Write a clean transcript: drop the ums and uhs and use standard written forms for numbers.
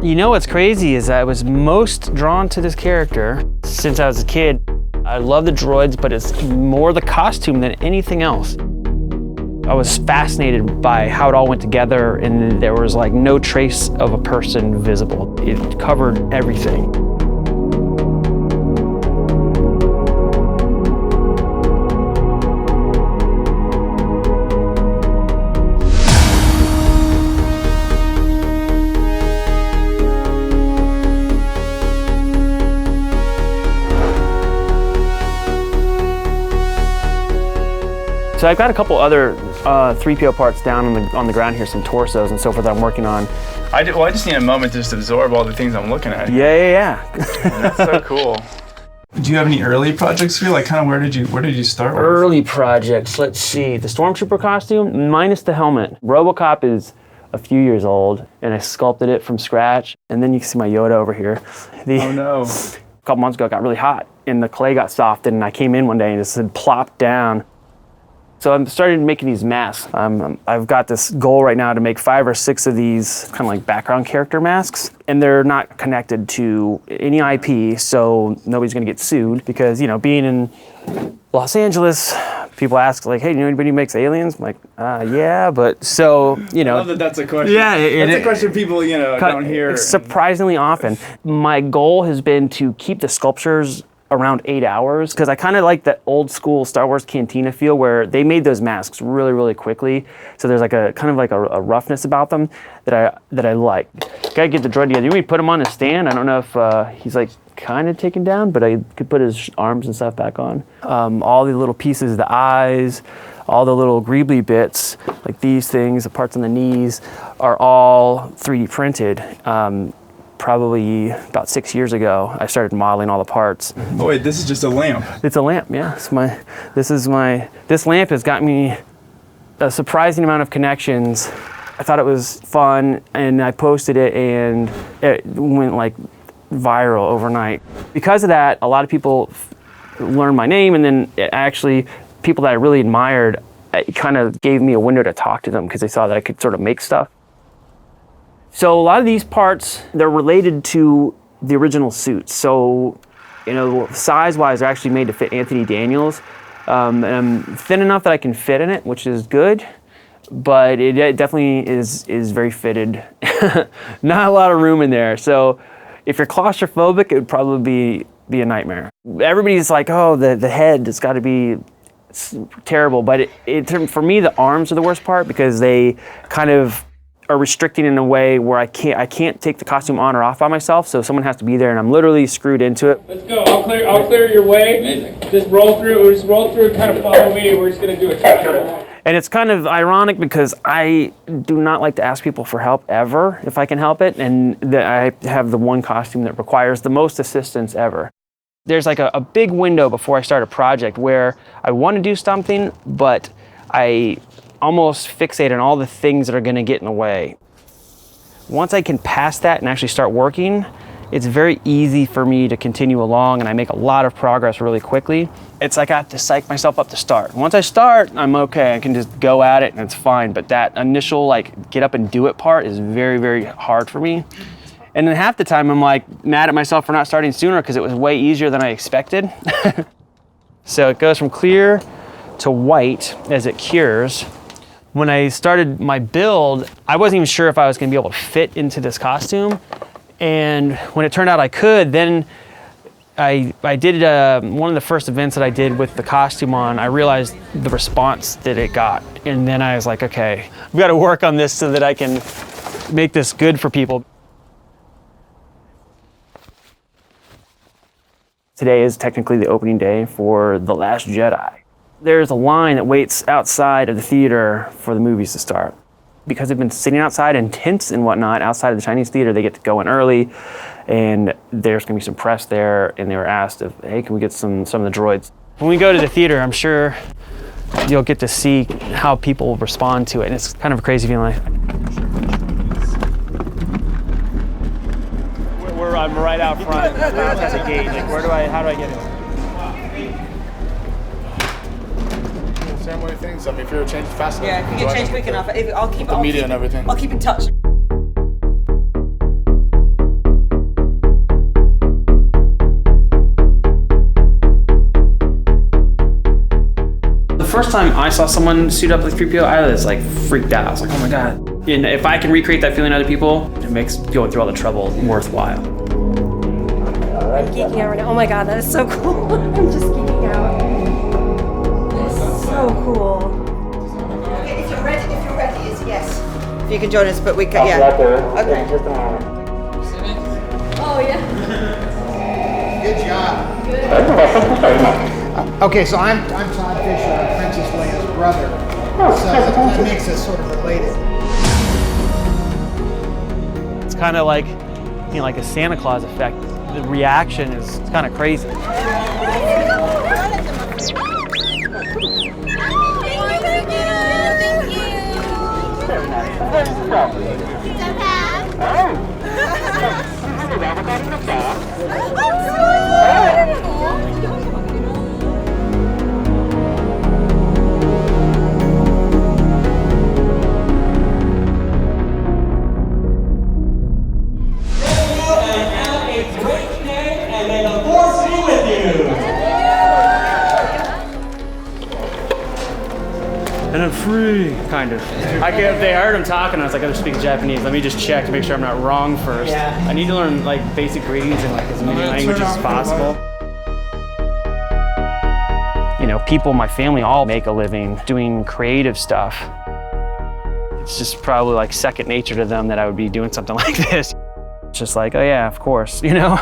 You know what's crazy is I was most drawn to this character since I was a kid. I love the droids, but it's more the costume than anything else. I was fascinated by how it all went together, and there was like no trace of a person visible. It covered everything. So I've got a couple other 3PO parts down on the ground here, some torsos and so forth that I'm working on. I just need a moment to just absorb all the things I'm looking at. Yeah. That's so cool. Do you have any early projects for you? Like, kind of where did you start with? Early projects, let's see. The Stormtrooper costume, minus the helmet. RoboCop is a few years old, and I sculpted it from scratch. And then you can see my Yoda over here. Oh no. A couple months ago, it got really hot, and the clay got softened, and I came in one day and it just had plopped down. So I started making these masks. I've got this goal right now to make 5 or 6 of these kind of like background character masks, and they're not connected to any IP, so nobody's gonna get sued because, you know, being in Los Angeles, people ask like, hey, do you know anybody who makes aliens? I'm like, yeah, but so, you know. I love that that's a question. Yeah, that's a question people, you know, don't hear. Surprisingly often. My goal has been to keep the sculptures around 8 hours, because I kind of like that old school Star Wars cantina feel where they made those masks really, really quickly. So there's like a kind of like a roughness about them that I like. Gotta get the droid together. You want me to put him on a stand? I don't know if he's like kind of taken down, but I could put his arms and stuff back on. All the little pieces, the eyes, all the little greebly bits, like these things, the parts on the knees, are all 3D printed. Probably about 6 years ago, I started modeling all the parts. Oh wait, this is just a lamp. It's a lamp, yeah. This lamp has got me a surprising amount of connections. I thought it was fun, and I posted it, and it went like viral overnight. Because of that, a lot of people learned my name, and then actually people that I really admired, it kind of gave me a window to talk to them because they saw that I could sort of make stuff. So a lot of these parts, they're related to the original suits. So, you know, size-wise, they're actually made to fit Anthony Daniels. And I'm thin enough that I can fit in it, which is good, but it definitely is very fitted. Not a lot of room in there. So if you're claustrophobic, it would probably be a nightmare. Everybody's like, oh, the head has got to be terrible. But for me, the arms are the worst part because they kind of are restricting in a way where I can't take the costume on or off by myself, so someone has to be there, and I'm literally screwed into it. Let's go. I'll clear your way. Amazing. Just roll through, kind of follow me. We're just gonna do a touch. And it's kind of ironic because I do not like to ask people for help ever, if I can help it, and I have the one costume that requires the most assistance ever. There's like a big window before I start a project where I want to do something, but I almost fixate on all the things that are going to get in the way. Once I can pass that and actually start working, it's very easy for me to continue along, and I make a lot of progress really quickly. It's like I have to psych myself up to start. Once I start, I'm okay. I can just go at it and it's fine. But that initial like get up and do it part is very, very hard for me. And then half the time I'm like mad at myself for not starting sooner because it was way easier than I expected. So it goes from clear to white as it cures. When I started my build, I wasn't even sure if I was gonna be able to fit into this costume. And when it turned out I could, then I did one of the first events that I did with the costume on. I realized the response that it got. And then I was like, okay, we gotta work on this so that I can make this good for people. Today is technically the opening day for The Last Jedi. There's a line that waits outside of the theater for the movies to start. Because they've been sitting outside in tents and whatnot outside of the Chinese theater, they get to go in early, and there's gonna be some press there, and they were asked if, hey, can we get some of the droids? When we go to the theater, I'm sure you'll get to see how people respond to it, and it's kind of a crazy feeling. I'm right out front at the gate. Like, how do I get in? Same way things. I mean, if you're changed fast enough. Yeah, if you get changed quick enough, I'll keep the media and everything. I'll keep in touch. first time I saw someone suit up like 3PO, I was like freaked out. I was like, oh my God. And if I can recreate that feeling to other people, it makes going through all the trouble worthwhile. I'm geeking out right now. Oh my God, that is so cool. I'm just geeking out. This is so cool. Okay, if you're ready, it's yes. If you can join us, but we can, yeah. Okay. Just a moment. Oh yeah. Good job. Good. Okay, so I'm Todd Fisher, I'm Princess Leia's brother. So that makes us sort of related. It's kind of like, you know, like a Santa Claus effect. The reaction is kind of crazy. And I'm free, kind of. They heard him talking, I was like, I speak Japanese. Let me just check to make sure I'm not wrong first. Yeah. I need to learn like basic greetings in like as many languages as possible. You know, people in my family all make a living doing creative stuff. It's just probably like second nature to them that I would be doing something like this. It's just like, oh yeah, of course, you know?